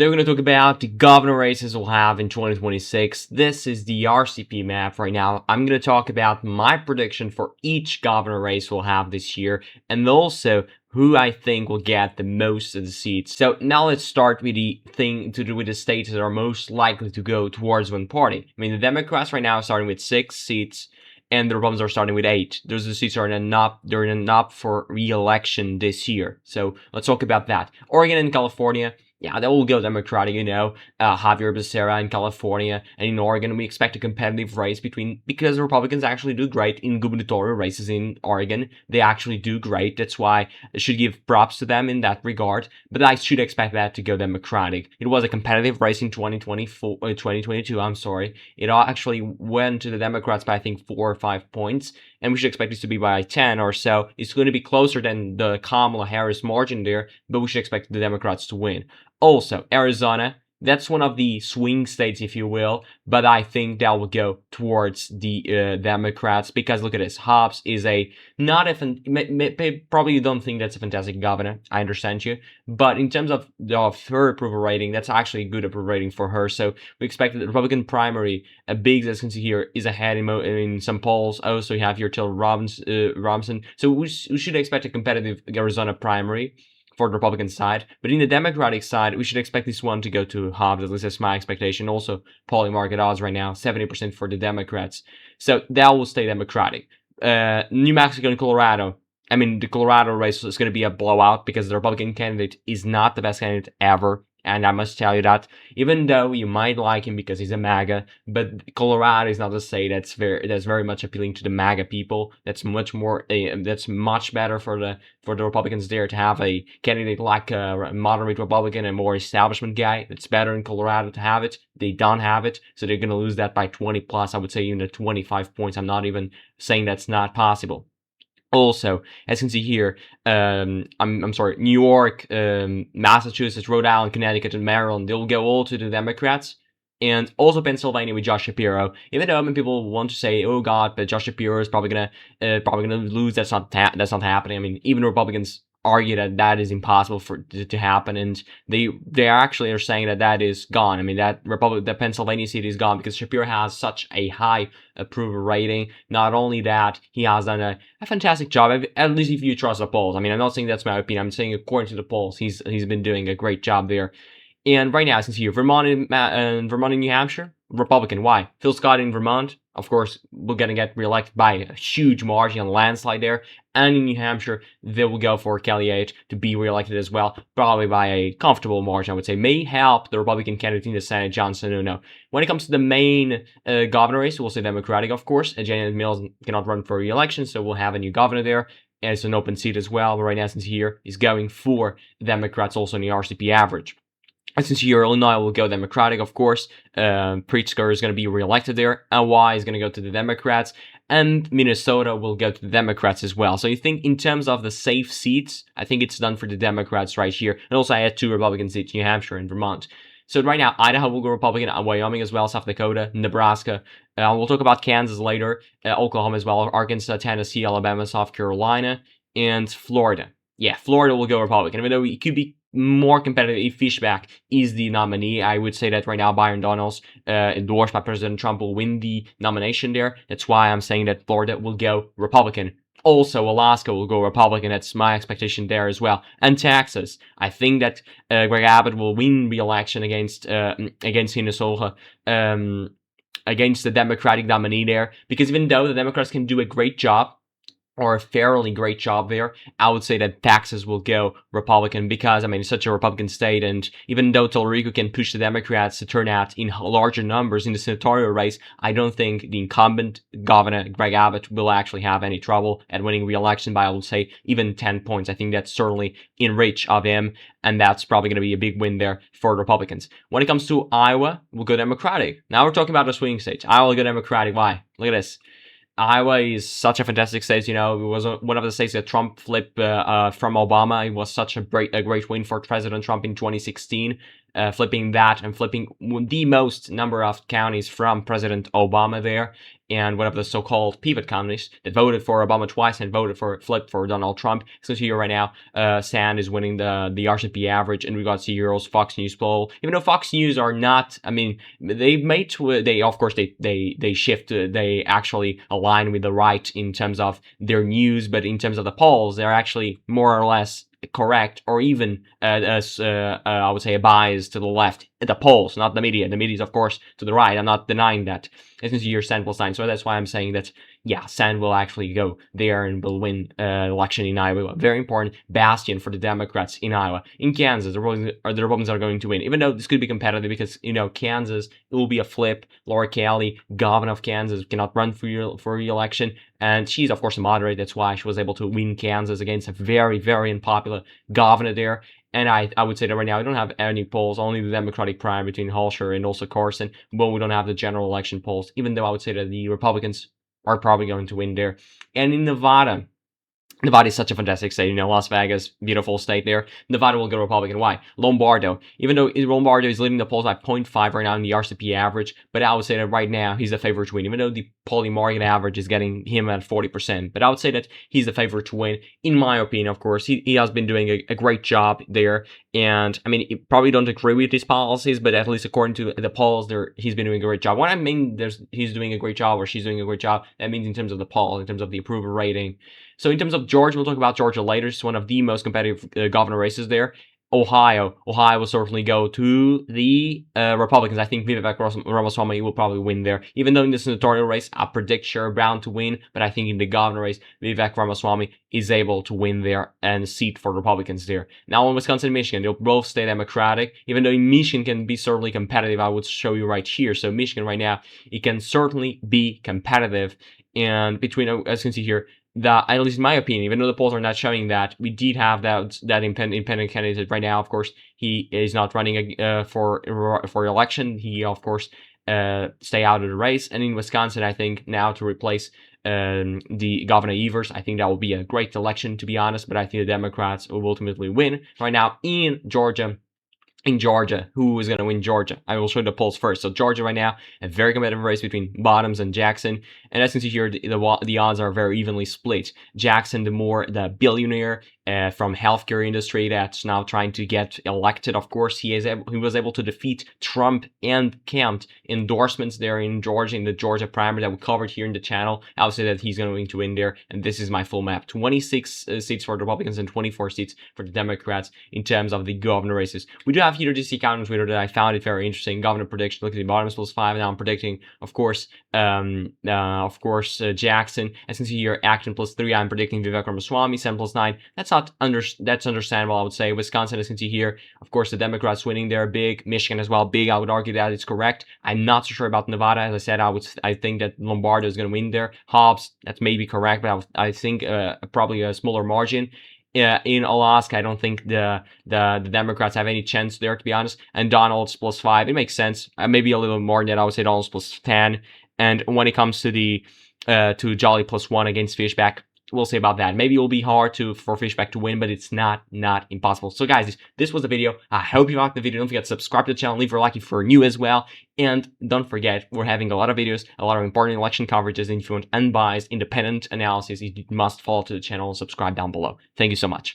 They're going to talk about the governor races we'll have in 2026. This is the RCP map right now. I'm going to talk about my prediction for each governor race we'll have this year, and also who I think will get the most of the seats. So now let's start with the thing to do with the states that are most likely to go towards one party. I mean, the Democrats right now are starting with 6 seats, and the Republicans are starting with 8. Those are the seats are they're in up for re-election this year. So let's talk about that. Oregon and California. Yeah, that will go Democratic, Javier Becerra in California, and in Oregon we expect a competitive race because the Republicans actually do great in gubernatorial races in Oregon. They actually do great. That's why I should give props to them in that regard, but I should expect that to go Democratic. It was a competitive race in 2022, I'm sorry. It actually went to the Democrats by I think 4 or 5 points, and we should expect this to be by 10 or so. It's going to be closer than the Kamala Harris margin there, but we should expect the Democrats to win. Also, Arizona, that's one of the swing states, if you will, but I think that will go towards the Democrats because look at this. Hobbs is probably you don't think that's a fantastic governor. I understand you, but in terms of her approval rating, that's actually a good approval rating for her. So we expect that the Republican primary, Biggs, as you can see here, is ahead in some polls. Also, you have here Till Robinson. So we should expect a competitive Arizona primary for the Republican side, but in the Democratic side, we should expect this one to go to Hobbs. At least that's my expectation. Also, polling market odds right now, 70% for the Democrats. So that will stay Democratic. New Mexico and Colorado. I mean, the Colorado race is going to be a blowout because the Republican candidate is not the best candidate ever. And I must tell you that, even though you might like him because he's a MAGA, but Colorado is not a state that's very much appealing to the MAGA people. That's much better for the Republicans there to have a candidate like a moderate Republican and more establishment guy. It's better in Colorado to have it. They don't have it, so they're going to lose that by 20 plus. I would say even at 25 points. I'm not even saying that's not possible. Also, as you can see here, I'm sorry, New York, Massachusetts, Rhode Island, Connecticut, and Maryland, they'll go all to the Democrats. And also Pennsylvania with Josh Shapiro. Even though many people want to say, "Oh God," but Josh Shapiro is probably gonna lose. That's not happening. I mean, even Republicans argue that is impossible to happen, and they actually are saying that is gone. I mean, the Pennsylvania seat is gone because Shapiro has such a high approval rating. Not only that, he has done a fantastic job, at least if you trust the polls. I mean, I'm not saying that's my opinion. I'm saying according to the polls, he's been doing a great job there. And right now, as you can see here, Vermont and New Hampshire, Republican. Why? Phil Scott in Vermont, of course, we're going to get reelected by a huge margin, a landslide there. And in New Hampshire, they will go for Kelly H to be reelected as well, probably by a comfortable margin, I would say. May help the Republican candidate in the Senate, John Sununu. When it comes to the main governor race, we'll say Democratic, of course. Janet Mills cannot run for re-election, so we'll have a new governor there. And it's an open seat as well, but right now, since here, is going for Democrats also in the RCP average. Since here, Illinois will go Democratic, of course. Pritzker is going to be reelected there. Iowa is going to go to the Democrats. And Minnesota will go to the Democrats as well. So you think in terms of the safe seats, I think it's done for the Democrats right here. And also I had 2 Republican seats, New Hampshire and Vermont. So right now, Idaho will go Republican, Wyoming as well, South Dakota, Nebraska. We'll talk about Kansas later, Oklahoma as well, Arkansas, Tennessee, Alabama, South Carolina, and Florida. Yeah, Florida will go Republican, even though it could be more competitive if Fishback is the nominee. I would say that right now Byron Donalds, endorsed by President Trump, will win the nomination there. That's why I'm saying that Florida will go Republican. Also, Alaska will go Republican. That's my expectation there as well. And Texas, I think that Greg Abbott will win re-election against Minnesota, against the Democratic nominee there. Because even though the Democrats can do a great job, or a fairly great job there, I would say that Texas will go Republican because, I mean, it's such a Republican state, and even though Tallarico can push the Democrats to turn out in larger numbers in the senatorial race, I don't think the incumbent governor, Greg Abbott, will actually have any trouble at winning re-election by, I would say, even 10 points. I think that's certainly in reach of him, and that's probably going to be a big win there for the Republicans. When it comes to Iowa, we'll go Democratic. Now we're talking about the swing states. Iowa will go Democratic. Why? Look at this. Iowa is such a fantastic state. It was one of the states that Trump flipped from Obama. It was such a great win for President Trump in 2016. flipping that and flipping the most number of counties from President Obama there, and one of the so-called pivot counties that voted for Obama twice and flipped for Donald Trump. So here right now, Sand is winning the RCP average in regards to Euro's Fox News poll. Even though Fox News are not, I mean, they of course they shift, they actually align with the right in terms of their news, but in terms of the polls, they're actually more or less correct, or even I would say a bias to the left at the polls, not the media. The media is of course to the right. I'm not denying that. It's your Sand +9, so that's why I'm saying that yeah, Sand will actually go there and will win election in Iowa. Very important bastion for the Democrats in Iowa. In Kansas, the Republicans are going to win, even though this could be competitive because Kansas, it will be a flip. Laura Kelly, governor of Kansas, cannot run for re-election, and she's of course a moderate. That's why she was able to win Kansas against a very, very unpopular governor there. And I would say that right now we don't have any polls, only the Democratic primary between Holscher and also Carson, but we don't have the general election polls, even though I would say that the Republicans are probably going to win there. And in Nevada is such a fantastic state, Las Vegas, beautiful state there. Nevada will go Republican. Why? Lombardo. Even though Lombardo is leading the polls by 0.5 right now in the RCP average, but I would say that right now he's the favorite to win, even though the polling market average is getting him at 40%. But I would say that he's the favorite to win, in my opinion, of course. He has been doing a great job there. And, I mean, you probably don't agree with his policies, but at least according to the polls, he's been doing a great job. When I mean he's doing a great job or she's doing a great job, that means in terms of the polls, in terms of the approval rating. So in terms of Georgia, we'll talk about Georgia later. It's one of the most competitive governor races there. Ohio will certainly go to the Republicans. I think Vivek Ramaswamy will probably win there. Even though in the senatorial race, I predict Sherrod Brown to win, but I think in the governor race, Vivek Ramaswamy is able to win there and seat for Republicans there. Now in Wisconsin and Michigan, they'll both stay Democratic, even though Michigan can be certainly competitive. I would show you right here. So Michigan right now, it can certainly be competitive. And between, as you can see here, that, at least in my opinion, even though the polls are not showing that, we did have that independent candidate right now. Of course, he is not running for election. He, of course, stay out of the race. And in Wisconsin, I think now to replace the Governor Evers, I think that will be a great election, to be honest. But I think the Democrats will ultimately win. Right now in Georgia, who is going to win Georgia? I will show the polls first. So Georgia right now, a very competitive race between Bottoms and Jackson. And as you can see here, the odds are very evenly split. Jackson, the billionaire from healthcare industry that's now trying to get elected. Of course, he was able to defeat Trump and Kemp endorsements there in Georgia, in the Georgia primary that we covered here in the channel. I would say that he's going to win there. And this is my full map. 26 seats for the Republicans and 24 seats for the Democrats in terms of the governor races. We do have here this account on Twitter that I found it very interesting. Governor prediction. Look at the Bottoms +5. Now I'm predicting, of course, Jackson. As you can see here, Acton +3. I'm predicting Vivek Ramaswamy. 7 +9. That's understandable, I would say. Wisconsin, as you can see here, of course, the Democrats winning there big. Michigan as well, big. I would argue that it's correct. I'm not so sure about Nevada. As I said, I think that Lombardo is going to win there. Hobbs, that's maybe correct, but I think probably a smaller margin. In Alaska, I don't think the Democrats have any chance there, to be honest. And Donald's +5, it makes sense. Maybe a little more than that. I would say Donald's +10. And when it comes to the to Jolly +1 against Fishback, we'll see about that. Maybe it will be hard for Fishback to win, but it's not impossible. So guys, this was the video. I hope you liked the video. Don't forget to subscribe to the channel, leave a like if you're new as well. And don't forget, we're having a lot of videos, a lot of important election coverages. And if you want unbiased, independent analysis, you must follow to the channel and subscribe down below. Thank you so much.